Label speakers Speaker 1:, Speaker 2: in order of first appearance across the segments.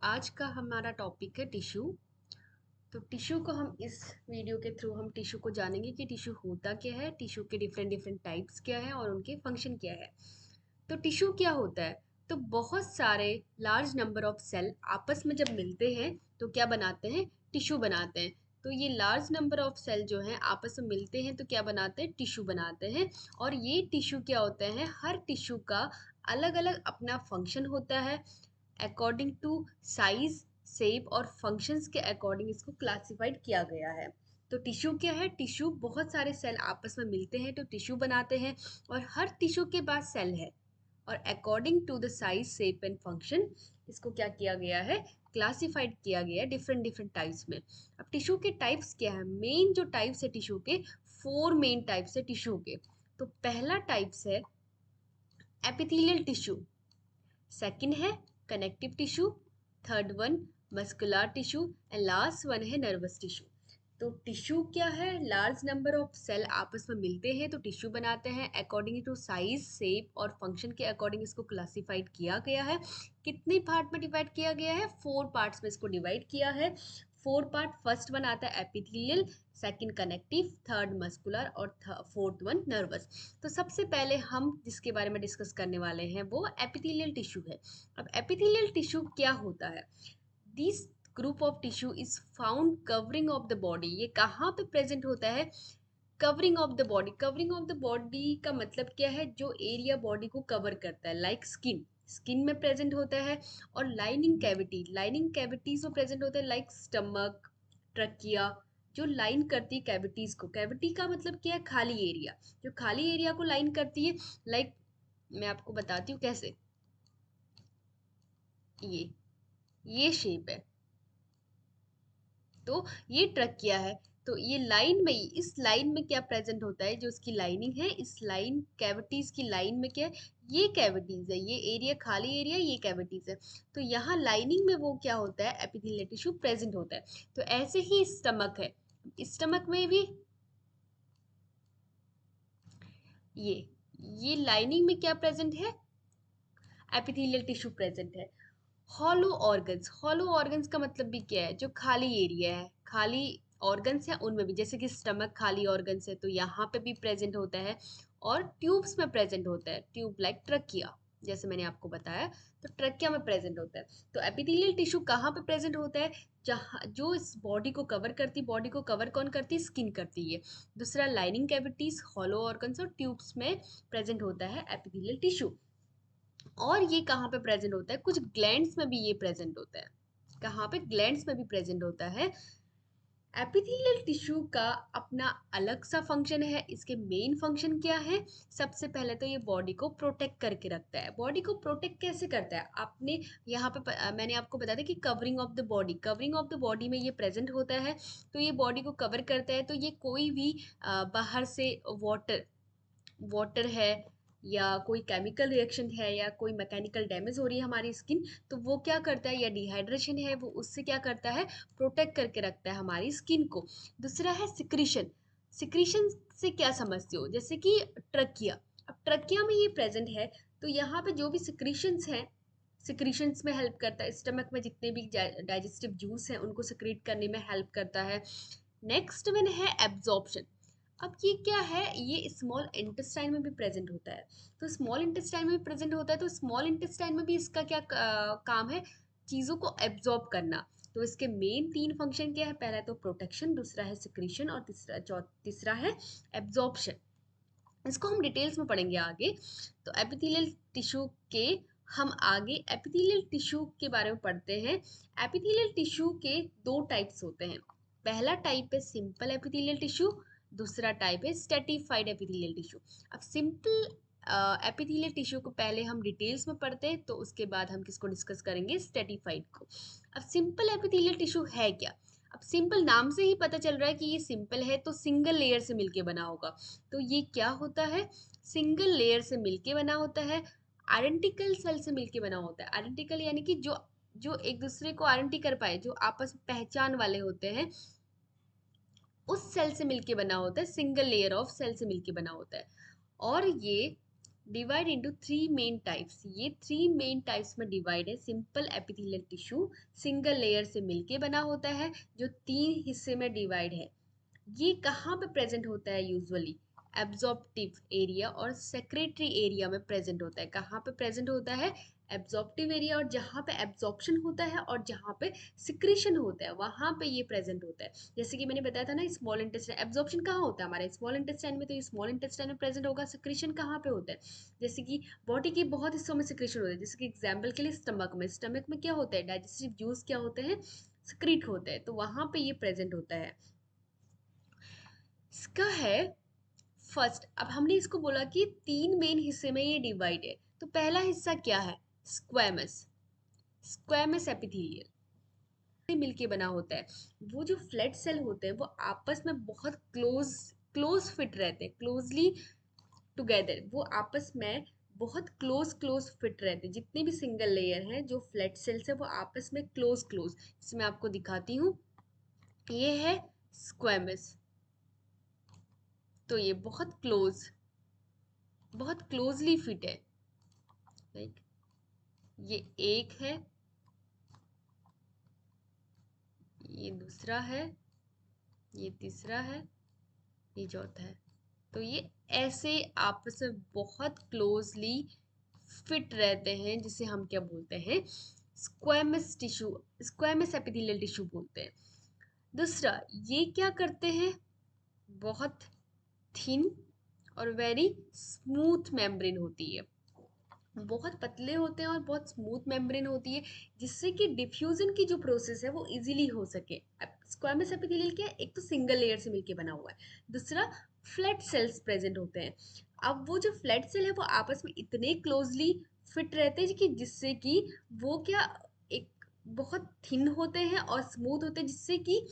Speaker 1: आज का हमारा टॉपिक है टिश्यू। तो टिश्यू को हम इस वीडियो के थ्रू हम टिश्यू को जानेंगे कि टिश्यू होता क्या है, टिश्यू के डिफरेंट डिफरेंट टाइप्स क्या है और उनके फंक्शन क्या है। तो टिश्यू क्या होता है? तो बहुत सारे लार्ज नंबर ऑफ सेल आपस में जब मिलते हैं तो क्या बनाते हैं? टिश्यू बनाते हैं। तो ये लार्ज नंबर ऑफ सेल जो हैं आपस में मिलते हैं तो क्या बनाते हैं? टिश्यू बनाते हैं। और ये टिश्यू क्या होते हैं? हर टिश्यू का अलग अलग अपना फंक्शन होता है। अकॉर्डिंग टू साइज, शेप और फंक्शंस के अकॉर्डिंग इसको क्लासिफाइड किया गया है। तो टिश्यू क्या है? टिश्यू बहुत सारे सेल आपस में मिलते हैं तो टिश्यू बनाते हैं। और हर टिश्यू के पास सेल है। और according to the size, shape and function इसको क्या किया गया है? क्लासिफाइड किया गया है डिफरेंट डिफरेंट टाइप्स में। अब टिश्यू के टाइप्स क्या है? मेन जो टाइप्स है टिश्यू के, फोर मेन टाइप्स है टिश्यू के। तो पहला टाइप्स है एपिथेलियल टिश्यू, सेकंड है connective tissue, third one muscular tissue and last one है नर्वस टिश्यू। तो टिश्यू क्या है? लार्ज नंबर ऑफ सेल आपस में मिलते हैं तो टिश्यू बनाते हैं। अकॉर्डिंग टू साइज, शेप और फंक्शन के अकॉर्डिंग इसको क्लासिफाइड किया गया है। कितने पार्ट में डिवाइड किया गया है? फोर पार्ट्स में इसको डिवाइड किया है। फोर पार्ट, फर्स्ट वन आता है epithelial, second connective, third muscular और फोर्थ वन नर्वस। तो सबसे पहले हम जिसके बारे में डिस्कस करने वाले हैं वो एपिथेलियल टिश्यू है। अब एपिथेलियल टिश्यू क्या होता है? This group of tissue is found covering of the body. ये कहाँ पे प्रेजेंट होता है? Covering of the body. Covering of the body का मतलब क्या है? जो एरिया बॉडी को कवर करता है, लाइक स्किन, स्किन में प्रेजेंट होता है। और लाइनिंग कैविटी, लाइनिंग कैविटीज में प्रेजेंट होता है, लाइक स्टमक, ट्रकिया, जो लाइन करती है कैविटीज को। कैविटी का मतलब क्या है? खाली एरिया, जो खाली एरिया को लाइन करती है। लाइक मैं आपको बताती हूँ कैसे। ये ये शेप है, तो ये ट्रकिया है। तो ये लाइन में ही, इस लाइन में क्या प्रेजेंट होता है? जो इसकी लाइनिंग है, इस लाइन कैविटीज की लाइन में क्या है? ये कैविटीज है, ये एरिया खाली एरिया, ये कैविटीज है। तो यहाँ लाइनिंग में वो क्या होता है? एपिथेलियल टिश्यू प्रेजेंट होता है। तो ऐसे ही स्टमक है, स्टमक में भी ये ये लाइनिंग में क्या प्रेजेंट है? एपिथेलियल टिश्यू प्रेजेंट है। हॉलो ऑर्गन्स, हॉलो ऑर्गन्स का मतलब भी क्या है? जो खाली एरिया है, खाली ऑर्गन्स है उनमें भी, जैसे कि स्टमक खाली ऑर्गन्स है तो यहाँ पे भी प्रेजेंट होता है। और ट्यूब्स में प्रेजेंट होता है, ट्यूब लाइक ट्रकिया, जैसे मैंने आपको बताया। तो ट्रकिया में प्रेजेंट होता है। तो एपिथेलियल टिश्यू कहाँ पे प्रेजेंट होता है? जहाँ जो इस बॉडी को कवर करती, बॉडी को कवर कौन करती है? स्किन करती है। दूसरा लाइनिंग कैविटीज, हॉलो ऑर्गन्स और ट्यूब्स में प्रेजेंट होता है एपिथेलियल टिश्यू। और ये कहाँ पे प्रेजेंट होता है? कुछ ग्लैंड्स में भी ये प्रेजेंट होता है। कहाँ पे? ग्लैंड्स में भी प्रेजेंट होता है। एपिथेलियल टिश्यू का अपना अलग सा फंक्शन है। इसके मेन फंक्शन क्या है? सबसे पहले तो ये बॉडी को प्रोटेक्ट करके रखता है। बॉडी को प्रोटेक्ट कैसे करता है? आपने यहाँ पे मैंने आपको बताया था कि covering of the body, covering of the body में ये प्रेजेंट होता है। तो ये बॉडी को कवर करता है। तो ये कोई भी बाहर से वाटर वाटर है या कोई केमिकल रिएक्शन है या कोई मैकेनिकल डैमेज हो रही है हमारी स्किन, तो वो क्या करता है? या डिहाइड्रेशन है, वो उससे क्या करता है? प्रोटेक्ट करके रखता है हमारी स्किन को। दूसरा है सिक्रीशन। सिक्रीशन से क्या समझते हो? जैसे कि ट्रकिया, अब ट्रकिया में ये प्रेजेंट है। तो यहाँ पे जो भी सिक्रीशंस हैं, सिक्रीशंस में हेल्प करता है। स्टमक में जितने भी डाइजेस्टिव जूस हैं उनको सिक्रीट करने में हेल्प करता है। नेक्स्ट वन है एब्जॉर्प्शन। अब ये क्या है? ये स्मॉल इंटेस्टाइन में भी प्रेजेंट होता है। तो स्मॉल इंटेस्टाइन में भी प्रेजेंट होता है, तो स्मॉल इंटेस्टाइन में भी इसका क्या काम है? चीज़ों को एब्जॉर्ब करना। तो इसके मेन तीन फंक्शन क्या है? पहला तो प्रोटेक्शन, दूसरा है सिक्रीशन और तीसरा है एब्जॉर्प्शन। इसको हम डिटेल्स में पढ़ेंगे आगे। तो एपिथेलियल टिश्यू के हम आगे एपिथेलियल टिश्यू के बारे में पढ़ते हैं। एपिथेलियल टिश्यू के दो टाइप्स होते हैं। पहला टाइप है सिंपल एपिथेलियल टिश्यू, दूसरा टाइप है स्ट्रेटिफाइड एपिथेलियल टिश्यू। अब सिंपल एपिथेलियल टिश्यू को पहले हम डिटेल्स में पढ़ते हैं, तो उसके बाद हम किसको डिस्कस करेंगे? स्ट्रेटिफाइड को। अब सिंपल एपिथेलियल टिश्यू है क्या? अब सिंपल नाम से ही पता चल रहा है कि ये सिंपल है, तो सिंगल लेयर से मिलके बना होगा। तो ये क्या होता है? सिंगल लेयर से मिलके बना होता है। आइडेंटिकल सेल से मिलके बना होता है। आइडेंटिकल यानी कि जो जो एक दूसरे को आइडेंटिटी कर पाए, जो आपस में पहचान वाले होते हैं, उस सेल से मिलके बना होता है। सिंगल लेयर ऑफ सेल से मिलके बना होता है। और ये divide into three main types. ये थ्री मेन टाइप्स में डिवाइड है। Simple epithelial tissue single layer से मिलके बना होता है, जो तीन हिस्से में डिवाइड है। ये कहाँ पे प्रेजेंट होता है? यूजुअली एब्जॉर्प्टिव एरिया और सेक्रेटरी एरिया में प्रेजेंट होता है। कहाँ पे प्रेजेंट होता है? एब्जॉर्प्टिव एरिया, और जहाँ पे एब्जॉर्प्शन होता है और जहाँ पे सिक्रीशन होता है वहाँ पे ये प्रेजेंट होता है। जैसे कि मैंने बताया था ना, स्मॉल इंटेस्टाइन एब्जॉर्प्शन कहाँ होता है? हमारे स्मॉल इंटेस्टाइन में, तो ये स्मॉल इंटेस्टाइन में प्रेजेंट होगा। सिक्रीशन कहाँ पे होता है? जैसे कि बॉडी के बहुत हिस्सों में सिक्रीशन होता है, जैसे कि एग्जाम्पल के लिए स्टमक में क्या होता है? डाइजेस्टिव जूस क्या होते हैं? सिक्रीट होते हैं, तो वहाँ पे ये प्रेजेंट होता है। इसका है फर्स्ट। अब हमने इसको बोला कि तीन मेन हिस्से में ये डिवाइड है, तो पहला हिस्सा क्या है? स्क्वैमस। स्क्वैमस एपिथेलियल से मिलके बना होता है। वो जो फ्लैट सेल होते हैं वो आपस में बहुत क्लोज फिट रहते हैं, क्लोजली टुगेदर। वो आपस में बहुत क्लोज फिट रहते हैं। जितने भी सिंगल लेयर हैं जो फ्लैट सेल्स है वो आपस में क्लोज। इसमें मैं आपको दिखाती हूँ। ये है स्क्वैमस, तो ये बहुत क्लोजली फिट है। लाइक ये एक है, ये दूसरा है, ये तीसरा है, ये चौथा है। तो ये ऐसे आपस में बहुत क्लोजली फिट रहते हैं, जिसे हम क्या बोलते हैं? Squamous tissue, squamous epithelial tissue बोलते हैं। दूसरा, ये क्या करते हैं? बहुत थिन और वेरी स्मूथ मेम्ब्रेन होती है। बहुत पतले होते हैं और बहुत स्मूथ मेम्ब्रेन होती है, जिससे कि डिफ्यूजन की जो प्रोसेस है वो इजीली हो सके। स्क्वामस एपिथेलियल क्या है? एक तो सिंगल लेयर से मिलके बना हुआ है, दूसरा फ्लैट सेल्स प्रेजेंट होते हैं। अब वो जो फ्लैट सेल है वो आपस में इतने क्लोजली फिट रहते हैं कि जिससे कि वो क्या, एक बहुत थिन होते हैं और स्मूथ होते हैं, जिससे कि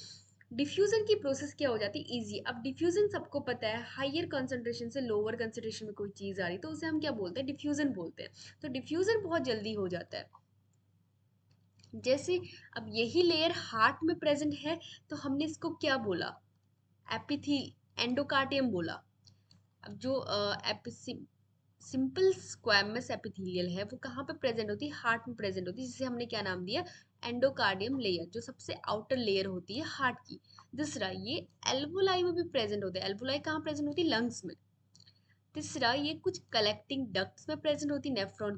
Speaker 1: डिफ्यूजन की प्रोसेस क्या हो जाती है? इजी। अब डिफ्यूजन सबको पता है, हायर कंसंट्रेशन से लोअर कंसंट्रेशन में कोई चीज आ रही तो उसे हम क्या बोलते हैं? डिफ्यूजन बोलते हैं। तो डिफ्यूजन बहुत जल्दी हो जाता है। जैसे अब यही लेयर हार्ट में प्रेजेंट है, तो हमने इसको क्या बोला? एपिथी एंडोकार्डियम बोला। अब जो सिंपल स्क्वैमस एपिथेलियल है वो कहाँ पे प्रेजेंट होती है? हार्ट में प्रेजेंट होती है, जिसे हमने क्या नाम दिया? एंडोकार्डियम लेयर, जो सबसे आउटर लेयर होती है हार्ट की। दूसरा, ये एल्वोलाई में भी प्रेजेंट होते हैं। एल्वोलाई कहाँ प्रेजेंट होती है? लंग्स में। तीसरा, ये कुछ कलेक्टिंग डक्ट्स में प्रेजेंट होती है। नेफ्रॉन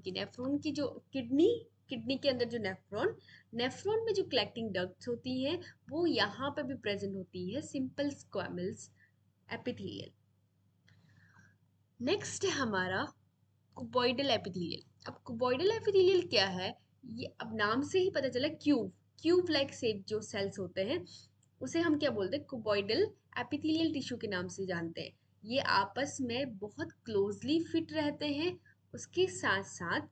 Speaker 1: की जो किडनी के अंदर जो नेफ्रॉन में जो कलेक्टिंग डक्ट्स होती हैं वो यहाँ पे भी प्रेजेंट होती है। Simple स्क्वैमल्स epithelial. नेक्स्ट है हमारा कुबॉइडल एपिथेलियल। अब कुबॉइडल एपिथेलियल क्या है? ये अब नाम से ही पता चला, क्यूब लाइक शेप जो सेल्स होते हैं उसे हम क्या बोलते हैं? कुबॉइडल एपिथेलियल टिश्यू के नाम से जानते हैं। ये आपस में बहुत क्लोजली फिट रहते हैं। उसके साथ साथ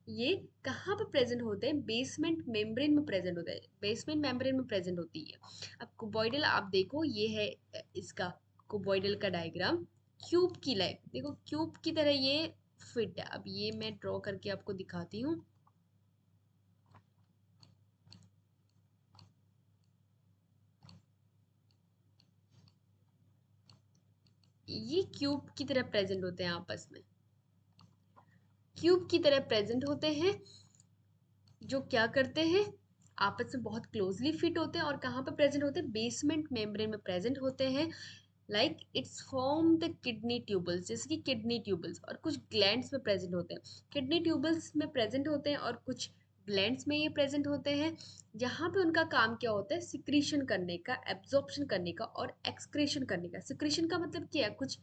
Speaker 1: ये कहाँ पर प्रेजेंट होते हैं? बेसमेंट मेम्ब्रेन में प्रेजेंट होते हैं। बेसमेंट मेम्ब्रेन में प्रेजेंट होती है। अब कुबॉइडल आप देखो, ये है इसका कुबॉइडल का डायग्राम। क्यूब की लाइक देखो, क्यूब की तरह ये फिट है। अब ये मैं ड्रॉ करके आपको दिखाती हूँ। ये क्यूब की तरह प्रेजेंट होते हैं आपस में, क्यूब की तरह प्रेजेंट होते हैं, जो क्या करते हैं? आपस में बहुत क्लोजली फिट होते हैं। और कहाँ पे प्रेजेंट होते हैं? बेसमेंट मेम्ब्रेन में प्रेजेंट होते हैं। Like it's form the kidney tubules, जैसे कि किडनी ट्यूबल्स, और कुछ ग्लैंड्स में प्रेजेंट होते हैं। किडनी ट्यूबल्स में प्रेजेंट होते हैं और कुछ ग्लैंड्स में ये प्रेजेंट होते हैं, जहाँ पे उनका काम क्या होता है? सिक्रीशन करने का, एब्जॉर्प्शन करने का और एक्सक्रीशन करने का। सिक्रीशन का मतलब क्या है? कुछ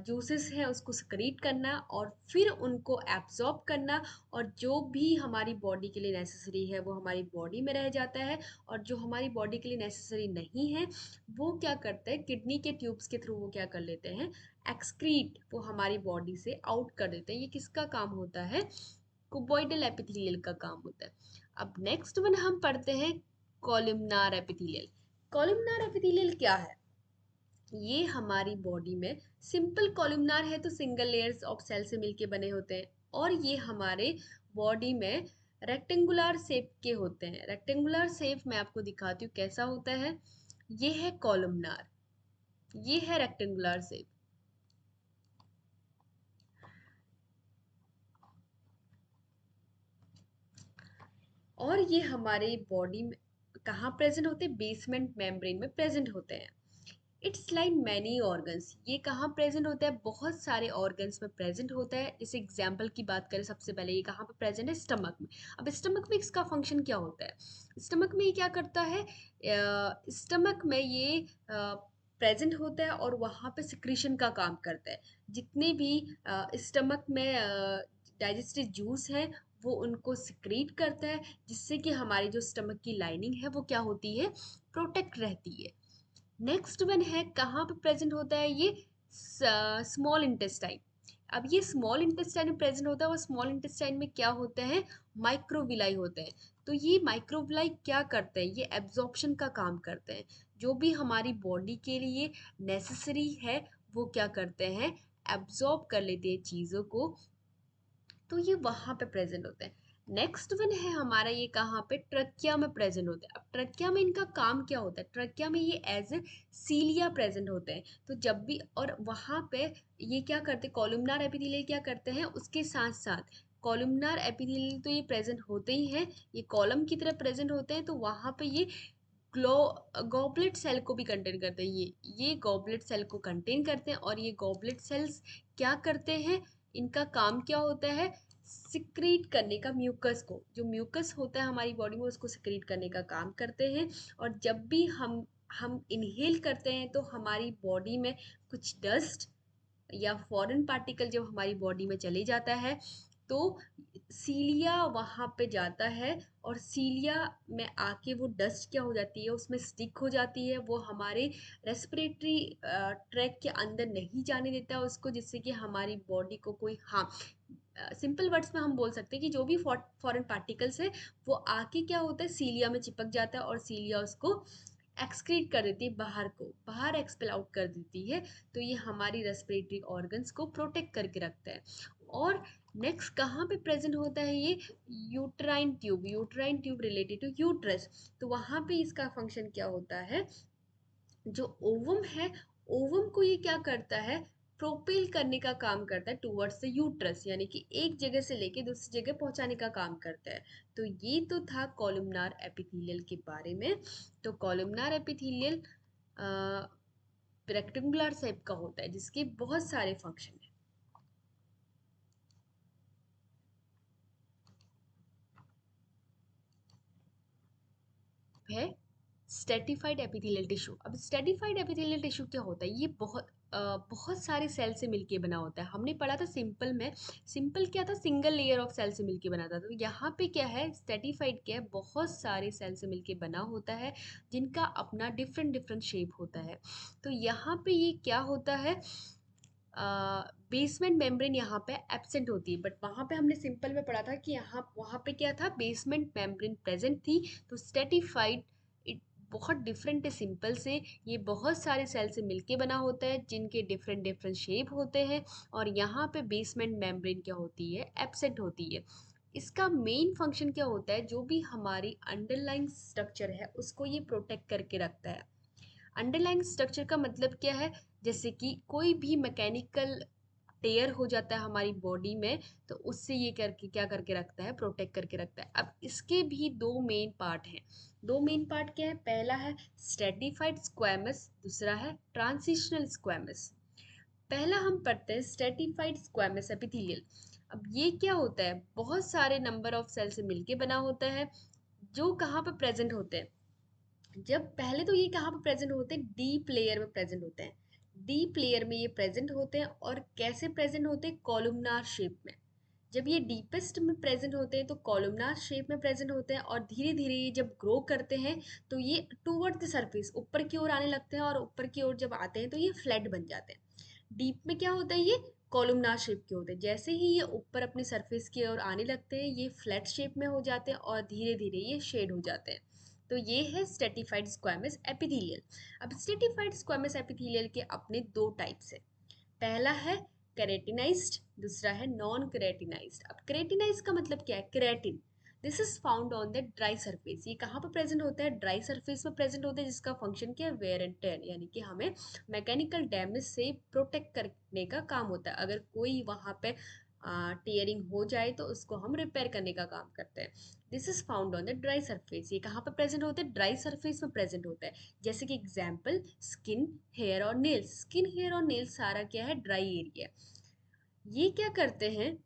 Speaker 1: जूसेस हैं उसको सिक्रीट करना और फिर उनको एब्जॉर्ब करना, और जो भी हमारी बॉडी के लिए नेसेसरी है वो हमारी बॉडी में रह जाता है, और जो हमारी बॉडी के लिए नेसेसरी नहीं है वो क्या करते हैं? किडनी के ट्यूब्स के थ्रू वो क्या कर लेते हैं? एक्सक्रीट, वो हमारी बॉडी से आउट कर देते हैं। ये किसका काम होता है? कुबॉइडल एपिथेलियल का काम होता है। अब नेक्स्ट वन हम पढ़ते हैं कॉलमनार एपिथेलियल। कॉलमनार एपिथेलियल क्या है? ये हमारी बॉडी में सिंपल कॉलमनार है, तो सिंगल लेयर्स ऑफ सेल से मिलके बने होते हैं, और ये हमारे बॉडी में रेक्टेंगुलर शेप के होते हैं। रेक्टेंगुलर शेप मैं आपको दिखाती हूँ कैसा होता है। ये है कॉलमनार, ये है रेक्टेंगुलर शेप। और ये हमारे बॉडी में कहाँ प्रेजेंट होते हैं? बेसमेंट मेम्ब्रेन में प्रेजेंट होते हैं। इट्स लाइक मैनी ऑर्गन्स, ये कहाँ प्रेजेंट होता है? बहुत सारे ऑर्गन्स में प्रेजेंट होता है। जैसे एग्जाम्पल की बात करें, सबसे पहले ये कहाँ पे प्रेजेंट है? स्टमक में। अब स्टमक में इसका फंक्शन क्या होता है? स्टमक में ये क्या करता है? स्टमक में ये प्रेजेंट होता है और वहाँ पे सिक्रीशन का काम करता है। जितने भी स्टमक में डाइजेस्टिव जूस है वो उनको सिक्रीट करता है, जिससे कि हमारी जो स्टमक की लाइनिंग है वो क्या होती है? प्रोटेक्ट रहती है। नेक्स्ट वन है, कहाँ पे प्रेजेंट होता है ये? Small intestine. अब ये स्मॉल इंटेस्टाइन में प्रेजेंट होता है और स्मॉल इंटेस्टाइन में क्या होते हैं? माइक्रोविलाई होते हैं। तो ये माइक्रोविलाई क्या करते हैं? ये एब्जॉर्प्शन का काम करते हैं। जो भी हमारी बॉडी के लिए नेसेसरी है वो क्या करते हैं? एब्जॉर्ब कर लेते हैं चीज़ों को। तो ये वहाँ पे प्रेजेंट होते हैं। नेक्स्ट वन है हमारा, ये कहाँ पे? ट्रकिया में प्रेजेंट होते हैं। अब ट्रकिया में इनका काम क्या होता है? ट्रकिया में ये एज ए सीलिया प्रेजेंट होते हैं। तो जब भी, और वहाँ पे ये क्या करते हैं? कॉलमनार एपिथेलियल क्या करते हैं? उसके साथ साथ कॉलमनार एपिथेलियल तो ये प्रेजेंट होते ही हैं, ये कॉलम की तरह प्रेजेंट होते हैं। तो वहाँ पे ये ग्लो गॉबलेट सेल को भी कंटेन करते हैं। ये गॉबलेट सेल को कंटेन करते हैं। और ये गॉबलेट सेल्स क्या करते हैं? इनका काम क्या होता है? सिक्रीट करने का, म्यूकस को, जो म्यूकस होता है हमारी बॉडी में उसको सिक्रीट करने का काम करते हैं। और जब भी हम इनहेल करते हैं तो हमारी बॉडी में कुछ डस्ट या फॉरेन पार्टिकल जब हमारी बॉडी में चले जाता है तो सीलिया वहाँ पे जाता है। और सीलिया में आके वो डस्ट क्या हो जाती है? उसमें स्टिक हो जाती है। वो हमारे रेस्पिरेटरी ट्रैक के अंदर नहीं जाने देता है उसको, जिससे कि हमारी बॉडी को कोई हार्म, सिंपल वर्ड्स में हम बोल सकते हैं कि जो भी फॉरेन पार्टिकल्स है वो आके क्या होता है? सीलिया में चिपक जाता है और सीलिया उसको एक्सक्रीट कर देती है, बाहर को बाहर एक्सपेल आउट कर देती है। तो ये हमारी रेस्पिरेटरी ऑर्गन्स को प्रोटेक्ट करके रखता है। और नेक्स्ट कहाँ पे प्रेजेंट होता है ये? Uterine tube. Uterine tube related to uterus. तो वहाँ पे इसका फंक्शन क्या होता है? जो ओवम है, ओवम को ये क्या करता है? प्रोपेल करने का काम करता है टूवर्ड्स द यूट्रस, यानी कि एक जगह से लेके दूसरी जगह पहुंचाने का काम करता है। तो ये तो था कॉलमनार एपिथेलियल के बारे में। तो कॉलमनार एपिथेलियल रेक्टेंगुलर शेप का होता है जिसके बहुत सारे फंक्शन है। Stratified epithelial tissue. अब स्टेटिफाइड एपिथेलियल टिश्यू क्या होता है? ये बहुत सारे सेल से मिलके बना होता है। हमने पढ़ा था सिंपल में, सिंपल क्या था? सिंगल लेयर ऑफ सेल से मिलके बना था। तो यहाँ पे क्या है? स्टेटिफाइड क्या है? बहुत सारे सेल से मिलके बना होता है जिनका अपना डिफरेंट डिफरेंट शेप होता है। तो यहाँ पे ये क्या होता है? बेसमेंट मेम्ब्रेन यहाँ पे एब्सेंट होती है, बट वहाँ पे हमने सिंपल में पढ़ा था कि यहाँ वहाँ पे क्या था? बेसमेंट मेम्ब्रेन प्रेजेंट थी। तो स्टेटिफाइड इट बहुत डिफरेंट है सिंपल से। ये बहुत सारे सेल से मिलके बना होता है जिनके डिफरेंट डिफरेंट शेप होते हैं। और यहाँ पे बेसमेंट मेम्ब्रेन क्या होती है? एब्सेंट होती है। इसका मेन फंक्शन क्या होता है? जो भी हमारी अंडरलाइंग स्ट्रक्चर है उसको ये प्रोटेक्ट करके रखता है। अंडरलाइंग स्ट्रक्चर का मतलब क्या है? जैसे कि कोई भी मैकेनिकल टेयर हो जाता है हमारी बॉडी में, तो उससे ये करके क्या करके रखता है? प्रोटेक्ट करके रखता है। अब इसके भी दो मेन पार्ट हैं। दो मेन पार्ट क्या है? पहला है स्ट्रेटिफाइड स्क्वैमस, दूसरा है ट्रांजिशनल स्क्वैमस। पहला हम पढ़ते हैं स्ट्रेटिफाइड स्क्वैमस एपिथेलियल। अब ये क्या होता है? बहुत सारे नंबर ऑफ सेल से मिलके बना होता है जो कहाँ पे प्रेजेंट होते हैं? जब पहले तो ये कहाँ पे प्रेजेंट होते हैं? डीप लेयर में प्रेजेंट होते हैं। डीप लेयर में ये प्रेजेंट होते हैं। और कैसे प्रेजेंट होते हैं? कॉलमनार शेप में। जब ये डीपेस्ट में प्रेजेंट होते हैं तो कॉलमनार शेप में प्रेजेंट होते हैं। और धीरे धीरे ये जब ग्रो करते हैं तो ये टूवर्ड द सरफेस ऊपर की ओर आने लगते हैं। और ऊपर की ओर जब आते हैं तो ये फ्लैट बन जाते हैं। डीप में क्या होता है? ये कॉलमनार शेप के होते हैं। जैसे ही ये ऊपर अपनी सरफेस की ओर आने लगते हैं ये फ्लैट शेप में हो जाते हैं और धीरे धीरे ये शेड हो जाते हैं। तो ये है स्ट्रेटिफाइड स्क्वैमस एपिथेलियल। अब स्ट्रेटिफाइड स्क्वैमस एपिथेलियल के अपने दो टाइप्स हैं। पहला है केरेटिनाइज्ड, दूसरा है नॉन केरेटिनाइज्ड। अब केरेटिनाइज्ड का मतलब क्या है? Keratin, this is found on the dry surface. ये कहाँ पर प्रेजेंट होता है? ड्राई सरफेस में प्रेजेंट होता है, जिसका फंक्शन क्या है? वेयर एंड टेयर, यानी कि हमें मैकेनिकल डैमेज से प्रोटेक्ट करने का काम होता है। अगर कोई वहाँ पे टीयरिंग हो जाए तो उसको हम रिपेयर करने का काम करते हैं। This is found on the dry surface. ये कहाँ पे प्रेजेंट होता है? ड्राई सरफेस में प्रेजेंट होता है। जैसे कि एग्जाम्पल स्किन, हेयर और नेल्स। स्किन, हेयर और नेल्स सारा क्या है? Dry area. ये क्या करते हैं,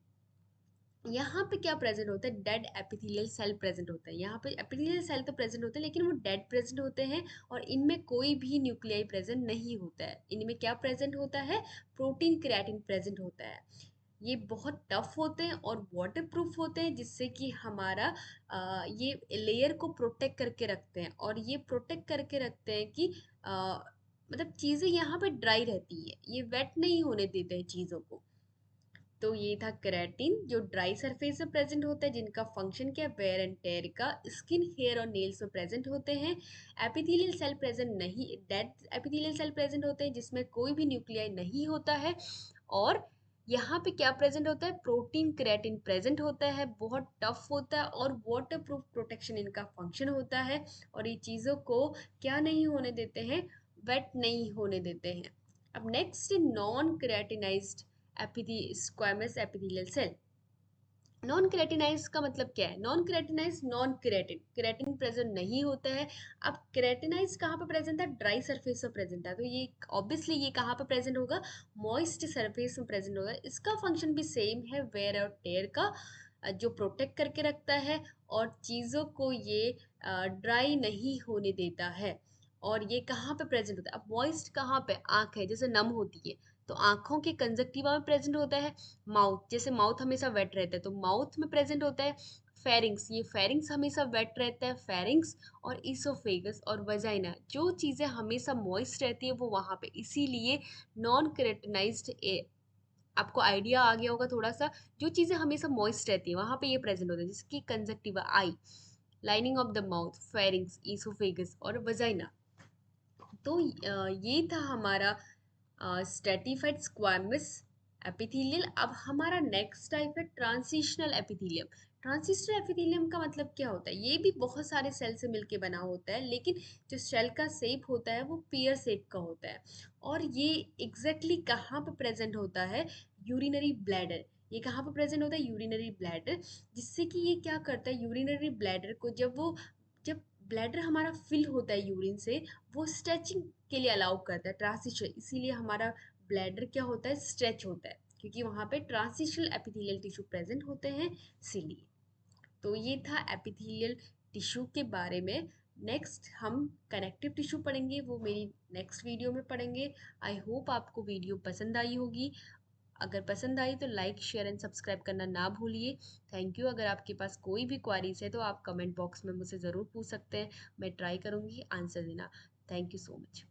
Speaker 1: यहाँ पे क्या प्रेजेंट होता है? डेड एपिथेलियल सेल प्रेजेंट होता है। यहाँ पे एपिथेलियल सेल तो प्रेजेंट होते हैं लेकिन वो डेड प्रेजेंट होते हैं, और इनमें कोई भी न्यूक्लियाई प्रेजेंट नहीं होता है। इनमें क्या प्रेजेंट होता है? प्रोटीन केराटिन प्रेजेंट होता है। ये बहुत टफ होते हैं और वाटर प्रूफ होते हैं, जिससे कि हमारा ये लेयर को प्रोटेक्ट करके रखते हैं, और ये प्रोटेक्ट करके रखते हैं कि मतलब चीज़ें यहाँ पे ड्राई रहती है, ये वेट नहीं होने देते हैं चीज़ों को। तो ये था केराटिन, जो ड्राई सरफेस में प्रेजेंट होता है, जिनका फंक्शन क्या है? वेयर एंड टेयर का। स्किन, हेयर और नेल्स में प्रेजेंट होते हैं। एपिथेलियल सेल प्रेजेंट नहीं, डेड एपिथेलियल सेल प्रेजेंट होते हैं जिसमें कोई भी न्यूक्लियाई नहीं होता है। और यहाँ पे क्या प्रेजेंट होता है? प्रोटीन केराटिन प्रेजेंट होता है, बहुत टफ होता है, और वाटर प्रूफ प्रोटेक्शन इनका फंक्शन होता है। और ये चीज़ों को क्या नहीं होने देते हैं? वेट नहीं होने देते हैं। अब next, non keratinized squamous epithelial cell. Non keratinize का मतलब क्या है? Non keratinize, non keratin, keratin present नहीं होता है। अब केराटिनाइज कहाँ पे प्रेजेंट है? ड्राई सरफेस में प्रेजेंट है, तो ये ऑब्वियसली ये कहाँ पे प्रेजेंट होगा? मॉइस्ट सरफेस में प्रेजेंट होगा। इसका फंक्शन भी सेम है, वेयर और टेयर का, जो प्रोटेक्ट करके रखता है और चीज़ों को ये ड्राई नहीं होने देता है। और ये कहाँ पे प्रेजेंट होता है? अब मॉइस्ट कहाँ पे? आँख है, जैसे नम होती है तो आँखों के कंजक्टिवा में प्रेजेंट होता है। माउथ, जैसे माउथ हमेशा वेट रहता है तो माउथ में प्रेजेंट होता है। फेरिंग्स, ये फेरिंग्स हमेशा वेट रहता है, फेरिंग्स। और इसोफेगस और वजाइना, जो चीज़ें हमेशा मॉइस्ट रहती है वो वहाँ पे, इसीलिए नॉन केराटिनाइज्ड। आपको आइडिया आ गया होगा थोड़ा सा। जो चीज़ें हमेशा मॉइस्ट रहती है वहाँ पे ये प्रेजेंट होता है, जैसे कि conjunctiva, I, lining of the mouth, pharynx, oesophagus और वजाइना। तो ये था हमारा स्ट्रेटिफाइड स्क्वामस एपिथेलियल। अब हमारा नेक्स्ट टाइप है ट्रांजिशनल एपिथेलियम। ट्रांजिशनल एपिथेलियम का मतलब क्या होता है? ये भी बहुत सारे सेल से मिलके बना होता है, लेकिन जो सेल का शेप होता है वो पियर शेप का होता है। और ये एग्जैक्टली कहाँ पे प्रेजेंट होता है? Urinary bladder. ये कहाँ पे प्रेजेंट होता है? Urinary bladder. जिससे कि ये क्या करता है? यूरिनरी ब्लैडर को जब ब्लैडर हमारा फिल होता है यूरिन से, वो स्ट्रेचिंग के लिए अलाउ करता है, ट्रांसिशन। इसीलिए हमारा ब्लैडर क्या होता है? स्ट्रेच होता है, क्योंकि वहाँ पे ट्रांसिशनल एपिथेलियल टिश्यू प्रेजेंट होते हैं, इसीलिए। तो ये था एपिथेलियल टिश्यू के बारे में। नेक्स्ट हम कनेक्टिव टिश्यू पढ़ेंगे, वो मेरी नेक्स्ट वीडियो में पढ़ेंगे। आई होप आपको वीडियो पसंद आई होगी। अगर पसंद आई तो लाइक, शेयर एंड सब्सक्राइब करना ना भूलिए। Thank you. अगर आपके पास कोई भी क्वारीज है तो आप कमेंट बॉक्स में मुझसे ज़रूर पूछ सकते हैं, मैं ट्राई करूँगी आंसर देना। Thank you so much.